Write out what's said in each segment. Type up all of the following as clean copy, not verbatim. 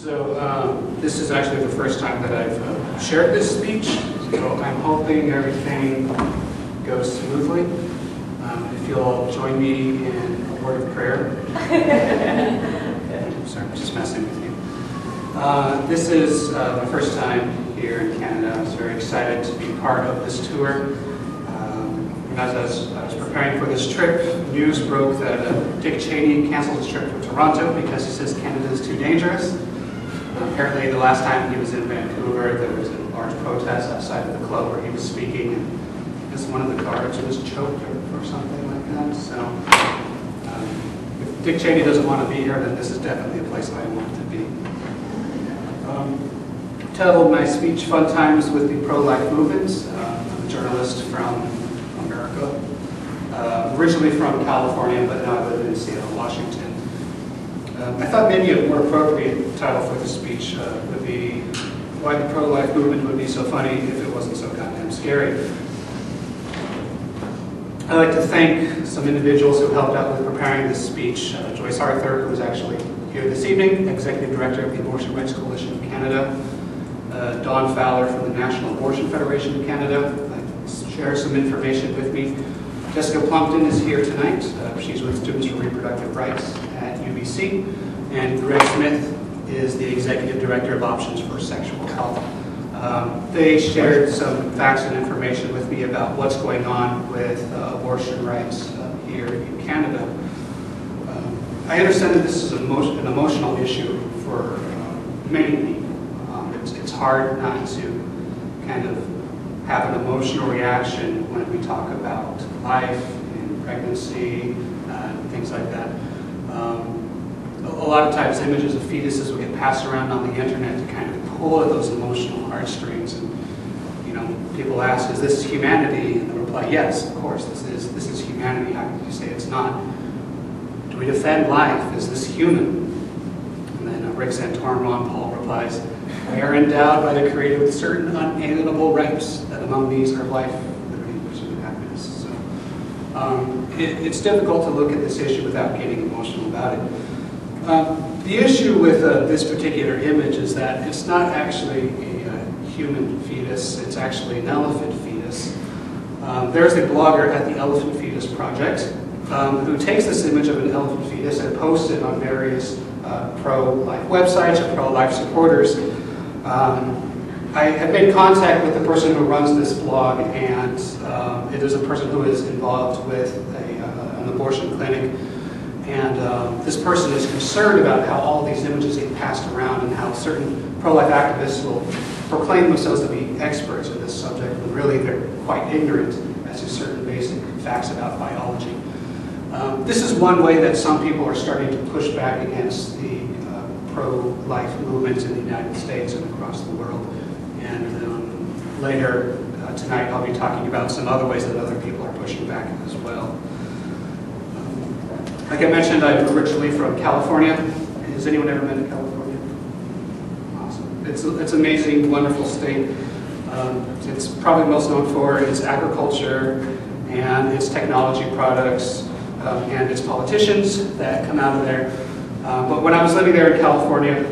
This is actually the first time that I've shared this speech, so I'm hoping everything goes smoothly. If you'll all join me in a word of prayer. Sorry, I'm just messing with you. This is my first time here in Canada. I was very excited to be part of this tour. As I was preparing for this trip, news broke that Dick Cheney canceled his trip to Toronto because he says Canada is too dangerous. Apparently the last time he was in Vancouver, there was a large protest outside of the club where he was speaking, and I guess one of the guards was choked or something like that. So if Dick Cheney doesn't want to be here, then this is definitely a place I want to be. Titled my speech, Fun Times with the Pro-Life Movement. I'm a journalist from America, originally from California, but now I live in Seattle, Washington. I thought maybe a more appropriate title for the speech would be why the pro-life movement would be so funny if it wasn't so goddamn scary. I'd like to thank some individuals who helped out with preparing this speech. Joyce Arthur, who is actually here this evening, Executive Director of the Abortion Rights Coalition of Canada. Dawn Fowler from the National Abortion Federation of Canada. Shared some information with me. Jessica Plumpton is here tonight. She's with Students for Reproductive Rights at UBC. And Greg Smith is the Executive Director of Options for Sexual Health. They shared some facts and information with me about what's going on with abortion rights here in Canada. I understand that this is an emotional issue for many people. It's hard not to kind of have an emotional reaction when we talk about life and pregnancy and things like that. A lot of times images of fetuses will get passed around on the internet to kind of pull at those emotional heartstrings. And people ask, is this humanity? And they reply, yes, of course, this is humanity. How can you say it's not? Do we defend life? Is this human? And then Rick Santorum, Ron Paul replies, we are endowed by the Creator with certain unalienable rights, that among these are life, liberty, pursuit, and happiness. So it's difficult to look at this issue without getting emotional about it. The issue with this particular image is that it's not actually a human fetus, it's actually an elephant fetus. There's a blogger at the Elephant Fetus Project who takes this image of an elephant fetus and posts it on various pro-life websites or pro-life supporters. I have made contact with the person who runs this blog, and it is a person who is involved with an abortion clinic. And this person is concerned about how all these images get passed around and how certain pro-life activists will proclaim themselves to be experts in this subject, when really they're quite ignorant as to certain basic facts about biology. This is one way that some people are starting to push back against the pro-life movements in the United States and across the world. And later tonight I'll be talking about some other ways that other people are pushing back as well. Like I mentioned, I'm originally from California. Has anyone ever been to California? Awesome. It's an amazing, wonderful state. It's probably most known for its agriculture and its technology products and its politicians that come out of there. But when I was living there in California,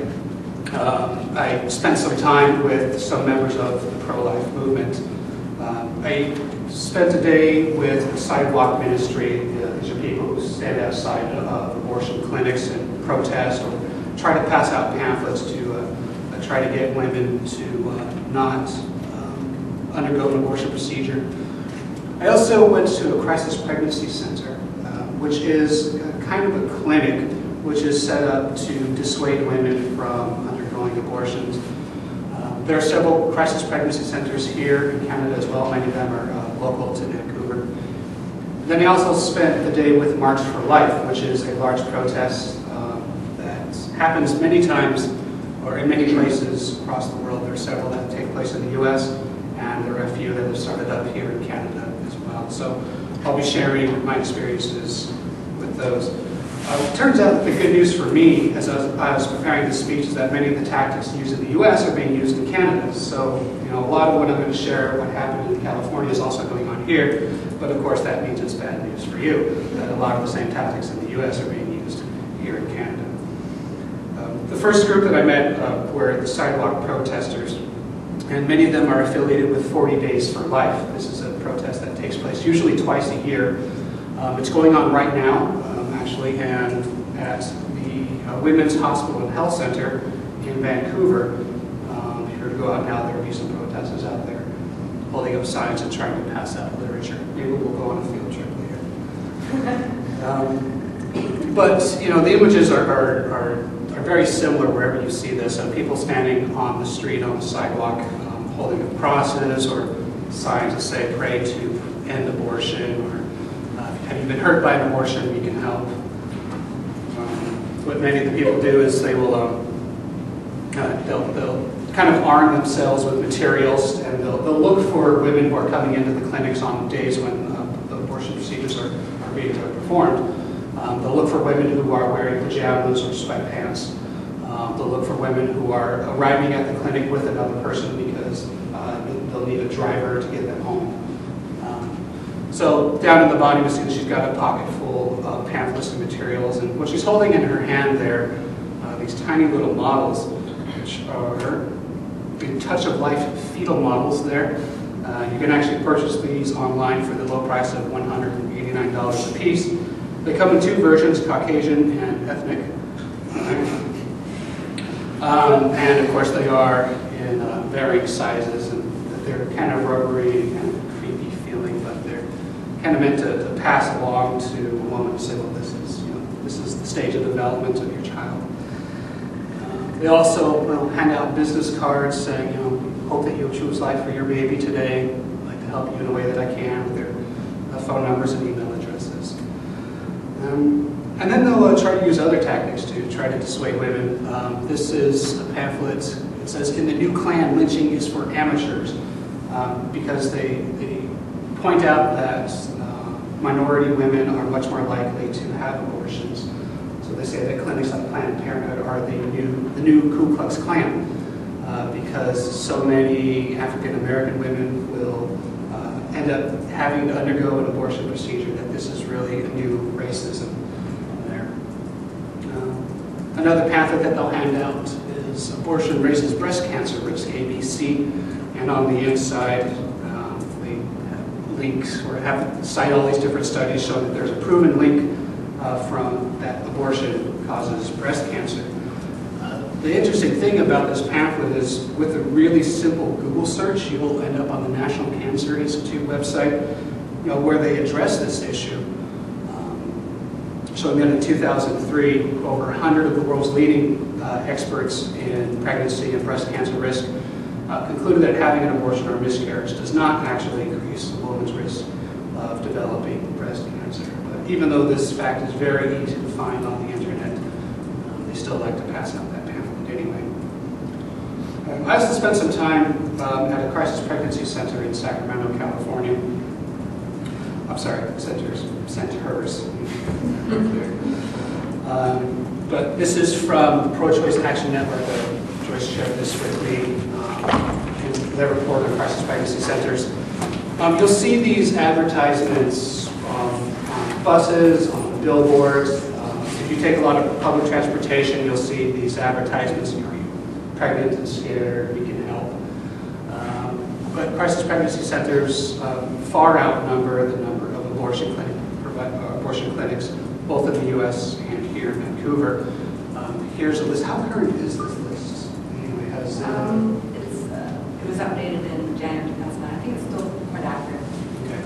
I spent some time with some members of the pro-life movement. I spent a day with the sidewalk ministry. These are people who stand outside of abortion clinics and protest or try to pass out pamphlets to try to get women to not undergo an abortion procedure. I also went to a crisis pregnancy center, which is kind of a clinic which is set up to dissuade women from undergoing abortions. There are several crisis pregnancy centers here in Canada as well. Many of them are local to Vancouver. Then I also spent the day with March for Life, which is a large protest that happens many times or in many places across the world. There are several that take place in the US, and there are a few that have started up here in Canada as well. So I'll be sharing my experiences with those. It turns out that the good news for me, as I was preparing this speech, is that many of the tactics used in the U.S. are being used in Canada. So, a lot of what I'm going to share, what happened in California, is also going on here. But of course, that means it's bad news for you, that a lot of the same tactics in the U.S. are being used here in Canada. The first group that I met were the sidewalk protesters, and many of them are affiliated with 40 Days for Life. This is a protest that takes place usually twice a year. It's going on right now, actually, and at the Women's Hospital and Health Center in Vancouver. If you were to go out now, there will be some protesters out there holding up signs and trying to pass out literature. Maybe we'll go on a field trip later. But you know, the images are very similar wherever you see this. People standing on the street, on the sidewalk, holding up crosses or signs that say "Pray to end abortion," or "Have you been hurt by an abortion? We can help." What many of the people do is they will they'll kind of arm themselves with materials, and they'll look for women who are coming into the clinics on days when the abortion procedures are being performed. They'll look for women who are wearing pajamas or sweatpants. They'll look for women who are arriving at the clinic with another person because they'll need a driver to get them home. So down in the bottom, you see that she's got a pocket full of pamphlets and materials, and what she's holding in her hand there, these tiny little models, which are the Touch of Life fetal models there. You can actually purchase these online for the low price of $189 a piece. They come in two versions, Caucasian and ethnic. And of course they are in varying sizes, and they're kind of rubbery and kind of creepy feeling, but they're kind of meant to pass along to a woman and say, well, this is the stage of development of your child. They also will hand out business cards saying, hope that you'll choose life for your baby today. I'd like to help you in a way that I can, with their phone numbers and email addresses. And then they'll try to use other tactics to try to dissuade women. This is a pamphlet. It says, in the new Klan, lynching is for amateurs, because they point out that minority women are much more likely to have abortions. So they say that clinics like Planned Parenthood are the new Ku Klux Klan, because so many African American women will end up having to undergo an abortion procedure that this is really a new racism there. Another pamphlet that they'll hand out is abortion raises breast cancer risk, ABC, and on the inside they have links or cite all these different studies showing that there's a proven link from that abortion causes breast cancer. The interesting thing about this pamphlet is, with a really simple Google search, you will end up on the National Cancer Institute website, where they address this issue. Showing that in 2003, over 100 of the world's leading experts in pregnancy and breast cancer risk concluded that having an abortion or miscarriage does not actually increase a woman's risk of developing breast cancer. But even though this fact is very easy to find on the internet, they still like to pass out that pamphlet anyway. I also spent some time at a crisis pregnancy center in Sacramento, California. I'm sorry, centers. But this is from the Pro-Choice Action Network. Joyce shared this with me in their report on crisis pregnancy centers. You'll see these advertisements on buses, on billboards. If you take a lot of public transportation, you'll see these advertisements. Are you pregnant and scared? We can help. But crisis pregnancy centers far outnumber the number of abortion clinics, both in the U.S. and here in Vancouver. Here's a list. How current is this list? Anyway, it was updated in January 2009. I think it's still quite accurate. Okay.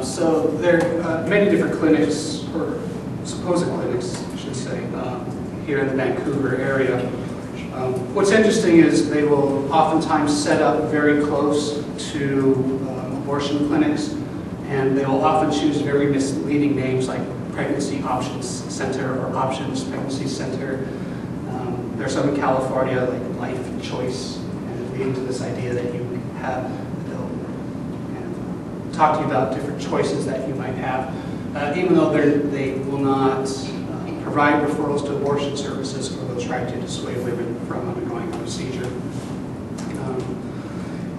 So there are many different clinics, or supposed clinics, I should say, here in the Vancouver area. What's interesting is they will oftentimes set up very close to abortion clinics, and they will often choose very misleading names like Pregnancy Options Center or Options Pregnancy Center. There's some in California like Life Choice, and leading to this idea that you have, they'll kind of talk to you about different choices that you might have, even though they will not provide referrals to abortion services, or they'll try to dissuade women from undergoing a procedure.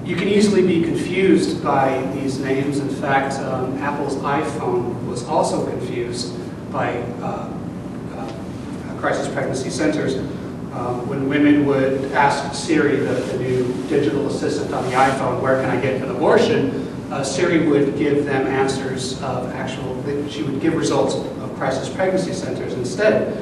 You can easily be confused by these names. In fact, Apple's iPhone was also confused by crisis pregnancy centers. women would ask Siri, the new digital assistant on the iPhone, where can I get an abortion? Siri would give them answers of she would give results of crisis pregnancy centers instead.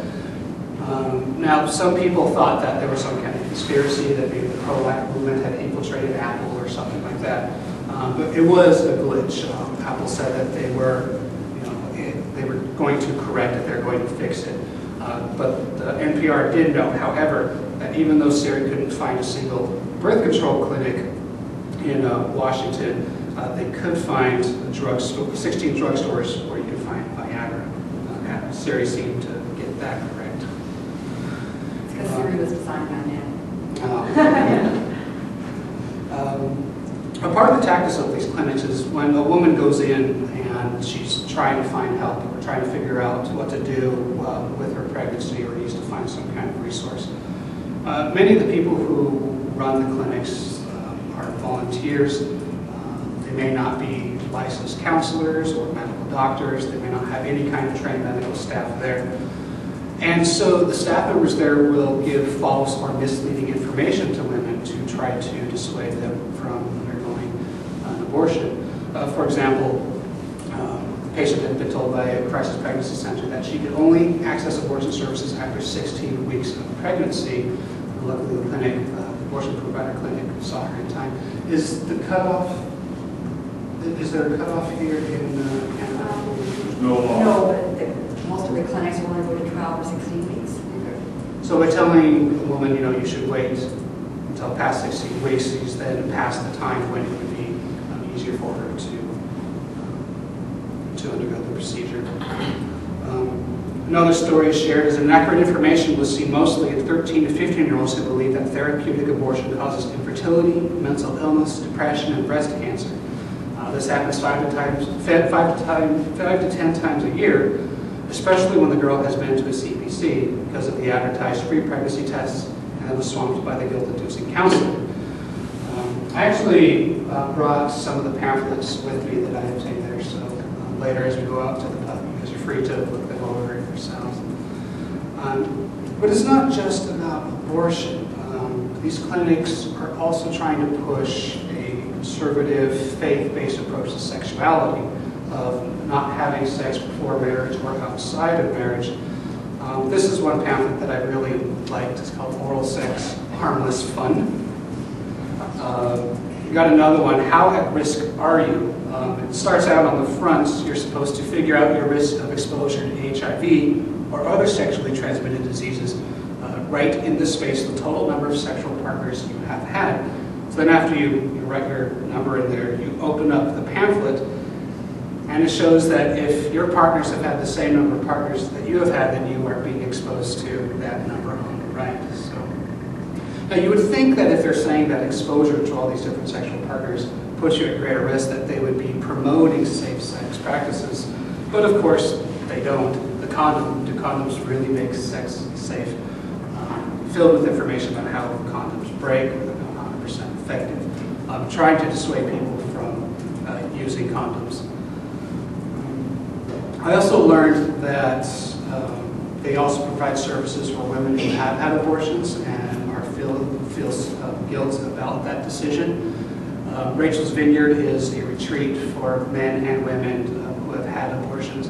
Now, some people thought that there was some kind of conspiracy, that maybe the pro-life movement had infiltrated Apple or something like that. But it was a glitch. Apple said that they were going to correct it, they were going to fix it. But the NPR did note, however, that even though Siri couldn't find a single birth control clinic in Washington, they could find 16 drugstores where you could find Viagra. Siri seemed to get that correct. It's because Surrey was designed by men. A part of the tactics of these clinics is when a woman goes in and she's trying to find help or trying to figure out what to do with her pregnancy or needs to find some kind of resource. Many of the people who run the clinics are volunteers. They may not be licensed counselors or medical doctors. They may not have any kind of trained medical staff there. And so the staff members there will give false or misleading information to women to try to dissuade them from undergoing an abortion. For example, the patient had been told by a crisis pregnancy center that she could only access abortion services after 16 weeks of pregnancy. Luckily, the clinic, the abortion provider clinic, saw her in time. Is the cutoff? Is there a cutoff here in Canada? No, but most of the clinics will only go to trial for 16 weeks. Okay. So by telling a woman, you should wait until past 16 weeks, she's then past the time when it would be easier for her to undergo the procedure. Another story is shared as inaccurate information was seen mostly in 13 to 15-year-olds who believe that therapeutic abortion causes infertility, mental illness, depression, and breast cancer. This happens 5 to 10 times a year, especially when the girl has been to a CPC because of the advertised free pregnancy tests and was swamped by the guilt-inducing counseling. I actually brought some of the pamphlets with me that I obtained there, so later as we go out to the pub, you guys are free to look them over yourselves. But it's not just about abortion. These clinics are also trying to push a conservative, faith-based approach to sexuality, of not having sex before marriage or outside of marriage. This is one pamphlet that I really liked. It's called Oral Sex, Harmless Fun. You got another one, How at Risk Are You? It starts out on the front, you're supposed to figure out your risk of exposure to HIV or other sexually transmitted diseases. Write in this space the total number of sexual partners you have had. So then after you write your number in there, you open up the pamphlet, and it shows that if your partners have had the same number of partners that you have had, then you are being exposed to that number on the right. So now you would think that if they're saying that exposure to all these different sexual partners puts you at greater risk, that they would be promoting safe sex practices. But of course, they don't. Do condoms really make sex safe? Filled with information about how condoms break, or they're not 100% effective. Trying to dissuade people from using condoms. I also learned that they also provide services for women who have had abortions and feels guilt about that decision. Rachel's Vineyard is a retreat for men and women who have had abortions.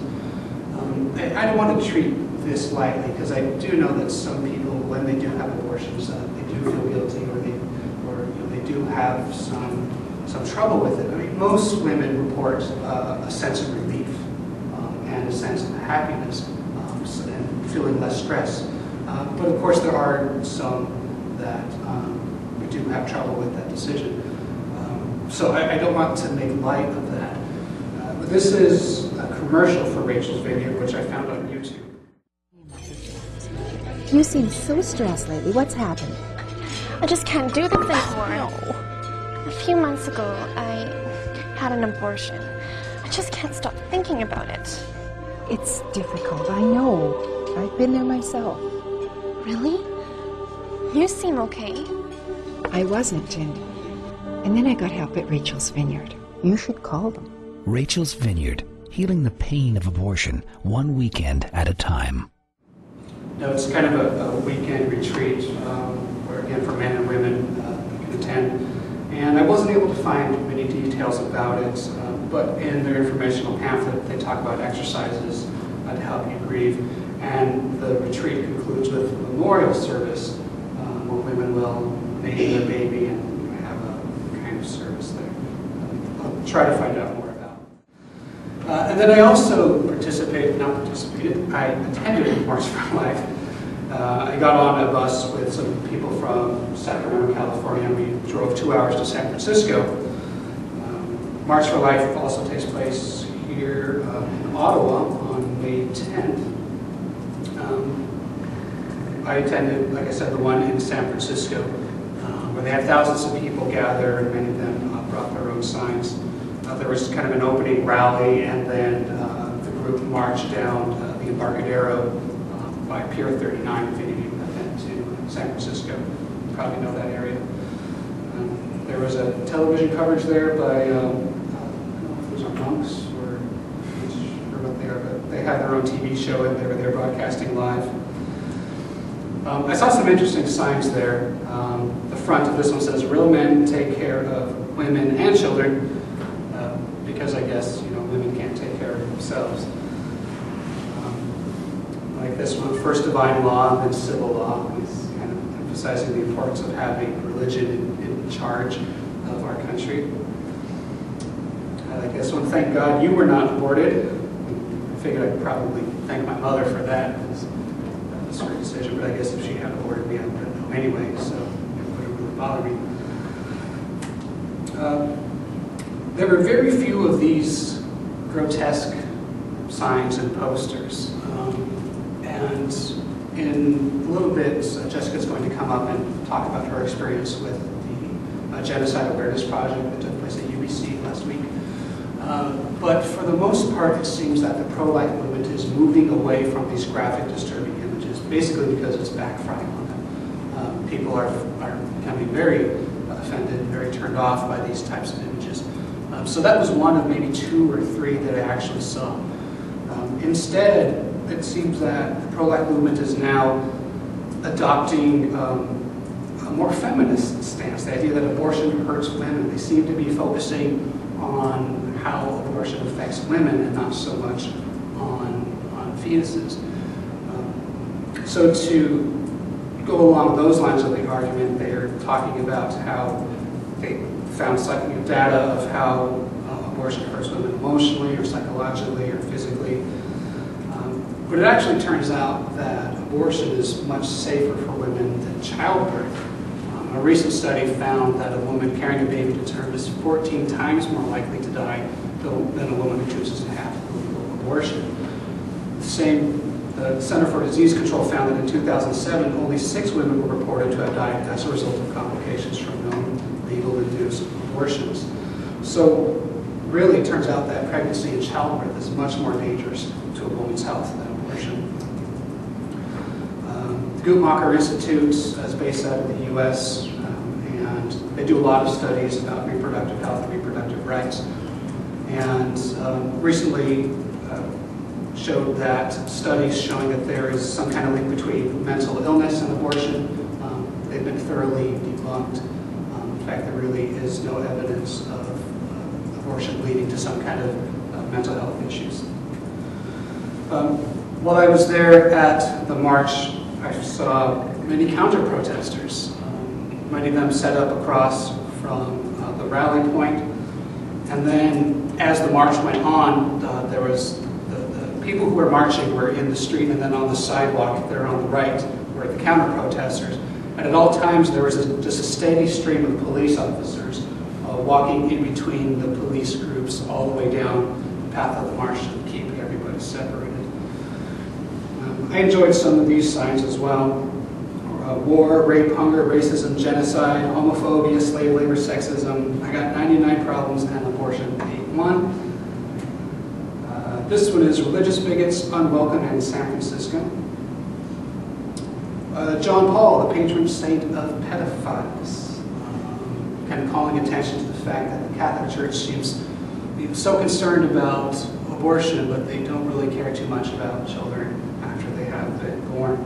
I don't want to treat this lightly because I do know that some people, when they do have abortions, they do feel guilty, or they do have some trouble with it. I mean, most women report a sense of relief and a sense of happiness and feeling less stress. But of course, there are some that do have trouble with that decision. So I don't want to make light of that. But this is a commercial for Rachel's Vineyard, which I found on YouTube. You seem so stressed lately. What's happened? I just can't do the thing anymore. No. A few months ago, I had an abortion. I just can't stop thinking about it. It's difficult, I know. I've been there myself. Really? You seem okay. I wasn't, and then I got help at Rachel's Vineyard. You should call them. Rachel's Vineyard, healing the pain of abortion, one weekend at a time. No, it's kind of a weekend retreat where details about it, but in their informational pamphlet, they talk about exercises to help you grieve. And the retreat concludes with a memorial service where women will name their baby and have a kind of service there. I'll try to find out more about. And then I also I attended March for Life. I got on a bus with some people from Sacramento, California, and we drove 2 hours to San Francisco. March for Life also takes place here in Ottawa on May 10th. I attended, like I said, the one in San Francisco, where they had thousands of people gather, and many of them brought their own signs. There was kind of an opening rally, and then the group marched down the Embarcadero by Pier 39, if any of you have been to San Francisco. You probably know that area. There was a television coverage there by, I don't know if it was monks or what they are, but they had their own TV show and they were there broadcasting live. I saw some interesting signs there. The front of this one says, "Real men take care of women and children," because I guess, women can't take care of themselves. Like this one, first divine law, then civil law. It's kind of emphasizing the importance of having religion in charge of our country. I like this one, thank God you were not aborted. I figured I'd probably thank my mother for that, because that was her decision, but I guess if she had aborted me, I wouldn't know anyway, so it wouldn't really bother me. There were very few of these grotesque signs and posters. And in a little bit, Jessica's going to come up and talk about her experience with the Genocide Awareness Project that took place at UBC last week. But for the most part, it seems that the pro-life movement is moving away from these graphic, disturbing images, basically because it's backfiring on them. People are becoming very offended, very turned off by these types of images. So that was one of maybe 2 or 3 that I actually saw. Instead, it seems that the pro-life movement is now adopting a more feminist stance, the idea that abortion hurts women. They seem to be focusing on how abortion affects women and not so much on fetuses. So to go along those lines of the argument, they're talking about how they found data of how abortion hurts women emotionally or psychologically or physically. But it actually turns out that abortion is much safer for women than childbirth. A recent study found that a woman carrying a baby to term is 14 times more likely to die than a woman who chooses to have abortion. The Center for Disease Control found that in 2007, only 6 women were reported to have died as a result of complications from known legal-induced abortions. So really, it turns out that pregnancy and childbirth is much more dangerous to a woman's health than abortion. The Guttmacher Institute is based out of the U.S., and they do a lot of studies about reproductive health and reproductive rights. And recently showed that studies showing that there is some kind of link between mental illness and abortion, they've been thoroughly debunked. In fact, there really is no evidence of abortion leading to some kind of mental health issues. While I was there at the march, I saw many counter-protesters. Many of them set up across from the rally point. And then as the march went on, there was the people who were marching were in the street, and then on the sidewalk there on the right were the counter-protesters. And at all times there was just a steady stream of police officers walking in between the police groups all the way down the path of the march to keep everybody separated. I enjoyed some of these signs as well. War, rape, hunger, racism, genocide, homophobia, slave labor, sexism. I got 99 problems and abortion, 81. This one is religious bigots unwelcome in San Francisco. John Paul, the patron saint of pedophiles, kind of calling attention to the fact that the Catholic Church seems so concerned about abortion, but they don't really care too much about children after they have been born.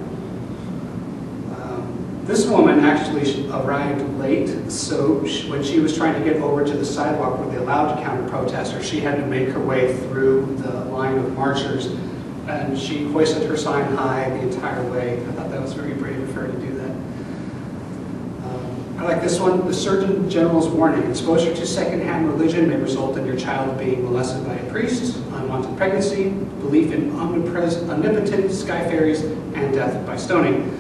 This woman actually arrived late, so when she was trying to get over to the sidewalk where they allowed counter-protesters, she had to make her way through the line of marchers, and she hoisted her sign high the entire way. I thought that was very brave of her to do that. I like this one, the Surgeon General's warning. Exposure to secondhand religion may result in your child being molested by a priest, unwanted pregnancy, belief in omnipotent sky fairies, and death by stoning.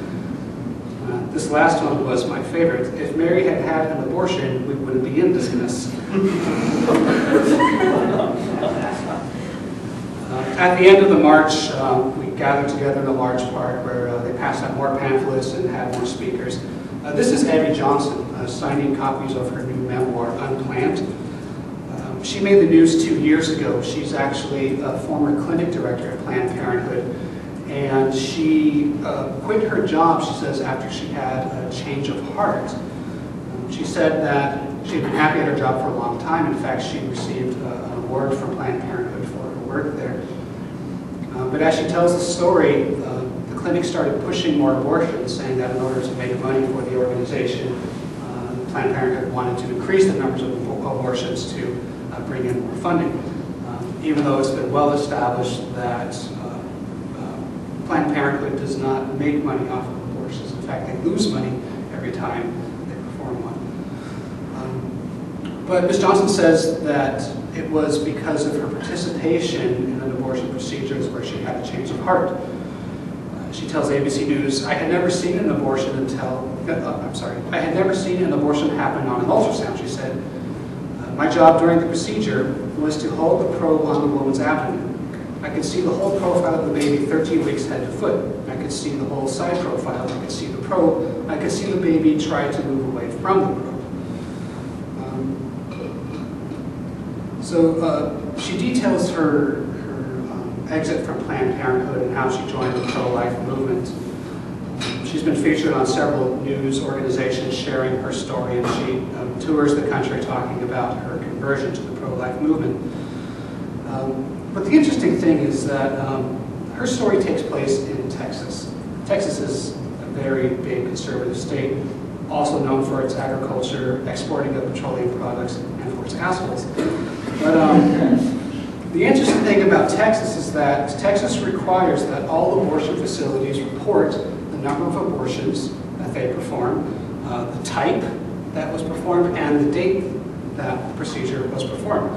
This last one was my favorite. If Mary had had an abortion, we wouldn't be in this mess. At the end of the march, we gathered together in a large park where they passed out more pamphlets and had more speakers. This is Abby Johnson signing copies of her new memoir, Unplanned. She made the news 2 years ago. She's actually a former clinic director at Planned Parenthood. And she quit her job, she says, after she had a change of heart. She said that she'd been happy at her job for a long time. In fact, she received an award from Planned Parenthood for her work there. But as she tells the story, the clinic started pushing more abortions, saying that in order to make money for the organization, Planned Parenthood wanted to increase the numbers of abortions to bring in more funding. Even though it's been well established that Planned Parenthood does not make money off of abortions. In fact, they lose money every time they perform one. But Ms. Johnson says that it was because of her participation in an abortion procedures where she had a change of heart. She tells ABC News, I had never seen an abortion I had never seen an abortion happen on an ultrasound, she said. My job during the procedure was to hold the probe on the woman's abdomen. I could see the whole profile of the baby 13 weeks head to foot. I could see the whole side profile. I could see the probe. I could see the baby try to move away from the probe. She details her exit from Planned Parenthood and how she joined the pro-life movement. She's been featured on several news organizations sharing her story, and she tours the country talking about her conversion to the pro-life movement. But the interesting thing is that her story takes place in Texas. Texas is a very big conservative state, also known for its agriculture, exporting of petroleum products, and for its assholes. But the interesting thing about Texas is that Texas requires that all abortion facilities report the number of abortions that they perform, the type that was performed, and the date that the procedure was performed.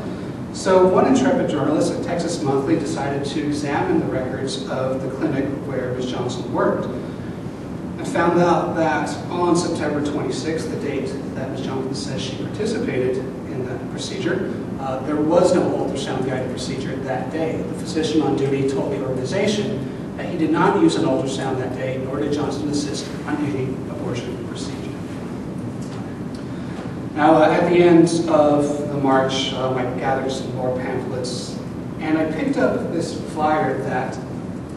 So one intrepid journalist at Texas Monthly decided to examine the records of the clinic where Ms. Johnson worked and found out that on September 26th, the date that Ms. Johnson says she participated in that procedure, there was no ultrasound-guided procedure that day. The physician on duty told the organization that he did not use an ultrasound that day, nor did Johnson assist on any abortion procedure. Now, at the end of the march, I gathered some more pamphlets, and I picked up this flyer that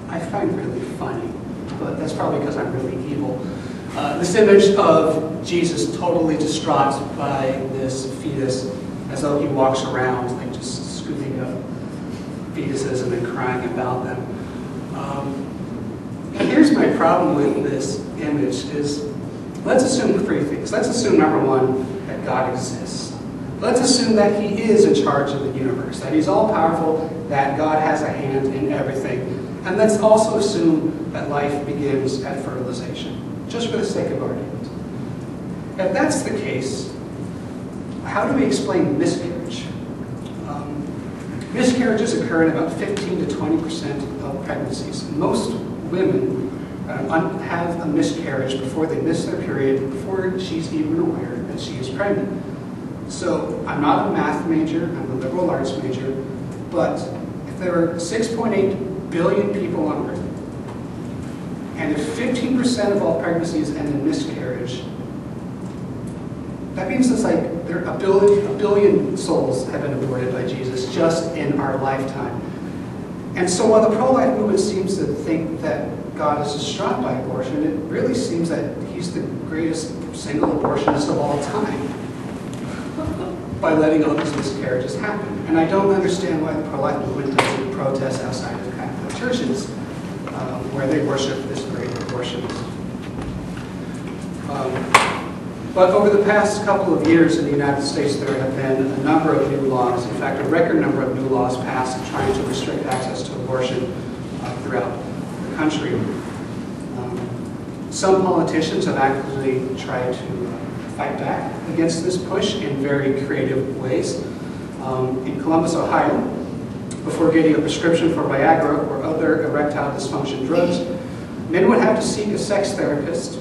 I find really funny, but that's probably because I'm really evil. This image of Jesus totally distraught by this fetus, as though he walks around like just scooping up fetuses and then crying about them. And here's my problem with this image is, let's assume three things. Let's assume, number one, that God exists. Let's assume that he is in charge of the universe, that he's all-powerful, that God has a hand in everything. And let's also assume that life begins at fertilization, just for the sake of argument. If that's the case, how do we explain miscarriage? Miscarriages occur in about 15 to 20% of pregnancies. Most women have a miscarriage before they miss their period, before she's even aware that she is pregnant. So I'm not a math major, I'm a liberal arts major, but if there are 6.8 billion people on Earth, and if 15% of all pregnancies end in miscarriage, that means it's like a billion souls have been aborted by Jesus just in our lifetime. And so while the pro-life movement seems to think that God is distraught by abortion, it really seems that he's the greatest single abortionist of all time by letting all these miscarriages happen. And I don't understand why the pro-life movement doesn't protest outside of Catholic churches where they worship this great abortionist. But over the past couple of years in the United States, there have been a number of new laws, in fact, a record number of new laws passed trying to restrict access to abortion throughout the country. Some politicians have actually tried to fight back against this push in very creative ways. In Columbus, Ohio, before getting a prescription for Viagra or other erectile dysfunction drugs, men would have to see a sex therapist,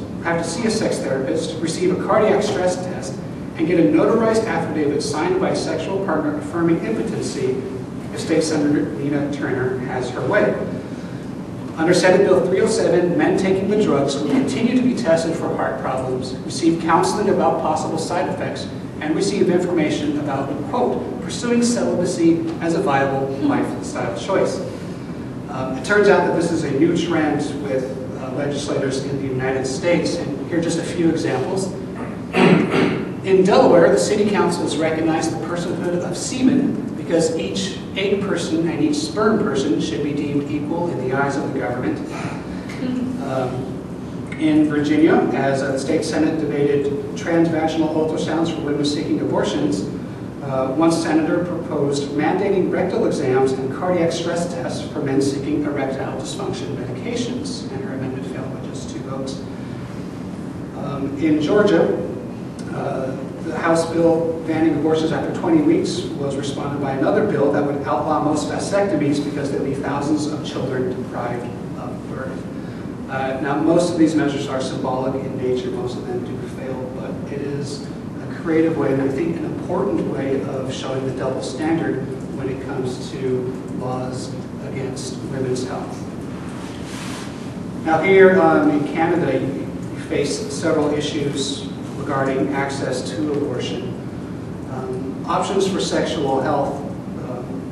receive a cardiac stress test, and get a notarized affidavit signed by a sexual partner affirming impotency if State Senator Nina Turner has her way. Under Senate Bill 307, men taking the drugs will continue to be tested for heart problems, receive counseling about possible side effects, and receive information about, quote, pursuing celibacy as a viable lifestyle choice. It turns out that this is a new trend with legislators in the United States, and here are just a few examples. In Delaware, the city council has recognized the personhood of semen because each egg person and each sperm person should be deemed equal in the eyes of the government. In Virginia, as the state senate debated transvaginal ultrasounds for women seeking abortions, one senator proposed mandating rectal exams and cardiac stress tests for men seeking erectile dysfunction medications, and her amendment failed by just 2 votes. In Georgia, the House bill banning abortions after 20 weeks was responded by another bill that would outlaw most vasectomies because they leave thousands of children deprived of birth. Now, most of these measures are symbolic in nature. Most of them do fail, but it is a creative way, and I think an important way of showing the double standard when it comes to laws against women's health. Now, here in Canada, you face several issues regarding access to abortion. Options for Sexual Health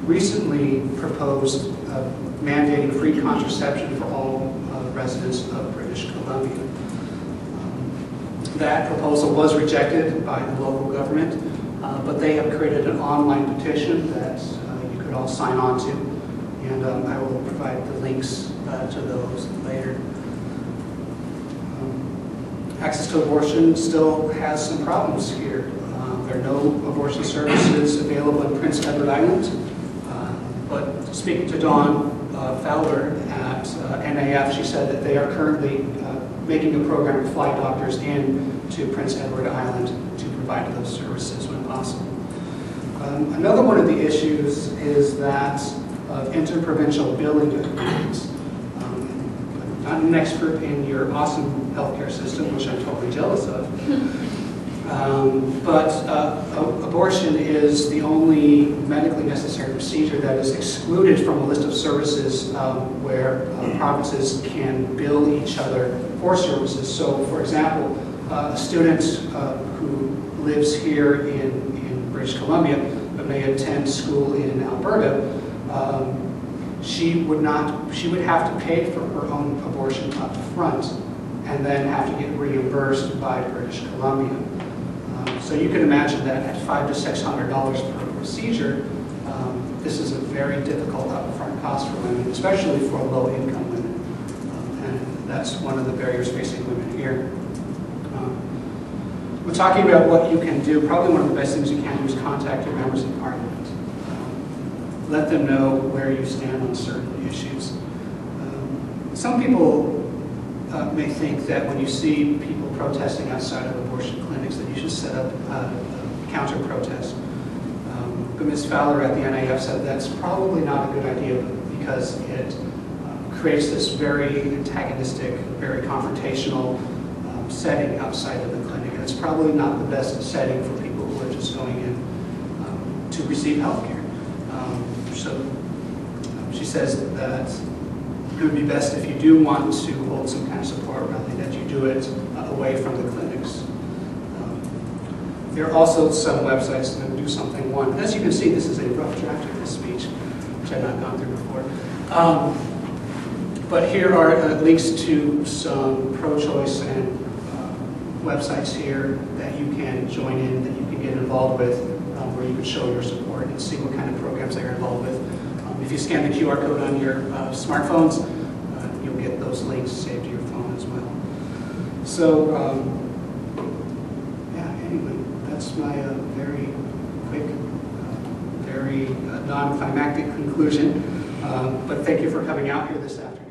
recently proposed mandating free contraception for all residents of British Columbia. That proposal was rejected by the local government, but they have created an online petition that you could all sign on to, and I will provide the links to those later. Access to abortion still has some problems here. There are no abortion services available in Prince Edward Island, but speaking to Dawn Fowler at NAF, she said that they are currently making a program to fly doctors in to Prince Edward Island to provide those services when possible. Another one of the issues is that of interprovincial billing agreements. I'm not an expert in your awesome healthcare system, which I'm totally jealous of. But abortion is the only medically necessary procedure that is excluded from a list of services where provinces can bill each other for services. So, for example, a student who lives here in British Columbia but may attend school in Alberta, she would have to pay for her own abortion up front and then have to get reimbursed by British Columbia. So you can imagine that at $500 to $600 per procedure, this is a very difficult upfront cost for women, especially for low-income women. And that's one of the barriers facing women here. We're talking about what you can do. Probably one of the best things you can do is contact your members of parliament. Let them know where you stand on certain issues. Some people may think that when you see people protesting outside of abortion clinics that you should set up a counter-protest. But Ms. Fowler at the NAF said that's probably not a good idea because it creates this very antagonistic, very confrontational setting outside of the clinic. And it's probably not the best setting for people who are just going in to receive health care. She says that it would be best if you do want to hold some kind of support rally that you do it away from the clinics. There are also some websites that do something. One, as you can see, this is a rough draft of this speech, which I've not gone through before. But here are links to some pro-choice and websites here that you can join in, that you can get involved with, where you can show your support and see what kind of programs they're involved with. If you scan the QR code on your smartphones, you'll get those links saved to your phone as well. So that's my very quick, very non-climactic conclusion. But thank you for coming out here this afternoon.